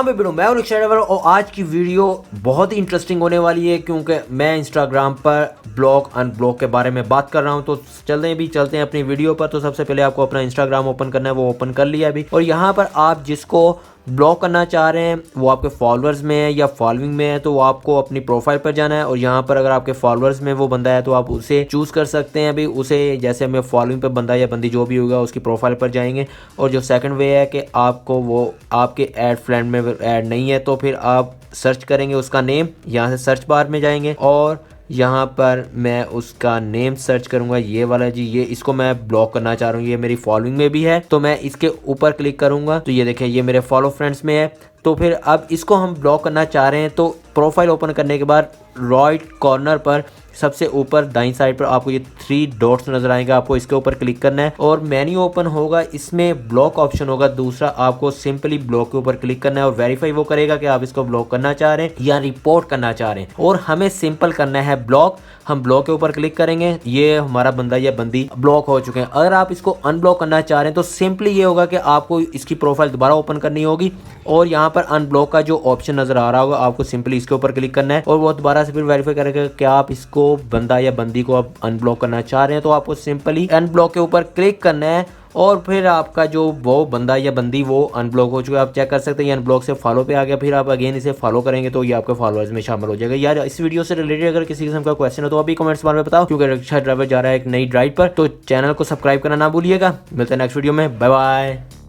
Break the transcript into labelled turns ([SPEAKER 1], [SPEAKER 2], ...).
[SPEAKER 1] कहाँ पे वीडियो मैं हूं निक्षय ड्राइवर और आज की वीडियो बहुत ही इंटरेस्टिंग होने वाली है क्योंकि मैं इंस्टाग्राम पर ब्लॉक अनब्लॉक के बारे में बात कर रहा हूं। तो चलते हैं अपनी वीडियो पर। तो सबसे पहले आपको अपना इंस्टाग्राम ओपन करना है, वो ओपन कर लिया अभी। और यहाँ पर आप जिसको ब्लॉक करना चाह रहे हैं वो आपके फॉलोअर्स में है या फॉलोइंग में है, तो वो आपको अपनी प्रोफाइल पर जाना है और यहाँ पर अगर आपके फॉलोअर्स में वो बंदा है तो आप उसे चूज़ कर सकते हैं। अभी उसे जैसे हमें फॉलोइंग पे बंदा या बंदी जो भी होगा उसकी प्रोफाइल पर जाएंगे। और जो सेकंड वे है कि आपको वो आपके ऐड फ्रेंड में ऐड नहीं है तो फिर आप सर्च करेंगे उसका नेम, यहाँ से सर्च बार में जाएंगे और यहाँ पर मैं उसका नेम सर्च करूंगा, ये वाला जी, ये इसको मैं ब्लॉक करना चाह रहा हूँ, ये मेरी फॉलोइंग में भी है। तो मैं इसके ऊपर क्लिक करूंगा तो ये देखें ये मेरे फॉलो फ्रेंड्स में है। तो फिर अब इसको हम ब्लॉक करना चाह रहे हैं तो प्रोफाइल ओपन करने के बाद राइट कॉर्नर पर सबसे ऊपर दाईं साइड पर आपको ये 3 डॉट्स नजर आएंगे, आपको इसके ऊपर क्लिक करना है और मेन्यू ओपन होगा, इसमें ब्लॉक ऑप्शन होगा दूसरा, आपको सिंपली ब्लॉक के ऊपर क्लिक करना है और वेरीफाई वो करेगा कि आप इसको ब्लॉक करना चाह रहे हैं या रिपोर्ट करना चाह रहे हैं। और हमें सिंपल करना है ब्लॉक, हम ब्लॉक के ऊपर क्लिक करेंगे, ये हमारा बंदा या बंदी ब्लॉक हो चुके हैं। अगर आप इसको अनब्लॉक करना चाह रहे हैं तो सिंपली ये होगा कि आपको इसकी प्रोफाइल दोबारा ओपन करनी होगी और यहाँ पर अनब्लॉक का जो ऑप्शन नजर आ रहा होगा आपको सिंपली इसके ऊपर क्लिक करना है और वो दोबारा से फिर वेरीफाई करेगा कि आप इसको बंदा या बंदी को आप अनब्लॉक करना चाह रहे हैं। तो आपको सिंपली अनब्लॉक के ऊपर क्लिक करना है और फिर आपका जो वो बंदा या बंदी वो अनब्लॉक हो चुका है। आप चेक कर सकते हैं ये अनब्लॉक से फॉलो पे आ गया, फिर आप अगेन इसे फॉलो करेंगे तो ये आपके फॉलोअर्स में शामिल हो जाएगा। यार इस वीडियो से रिलेटेड अगर किसी किस्म का क्वेश्चन हो तो अभी कमेंट्स बार में बताओ, क्योंकि निक्षय ड्राइवर जा रहा है एक नई ड्राइव पर। तो चैनल को सब्सक्राइब करना ना भूलिएगा। मिलते हैं नेक्स्ट वीडियो में, बाय बाय।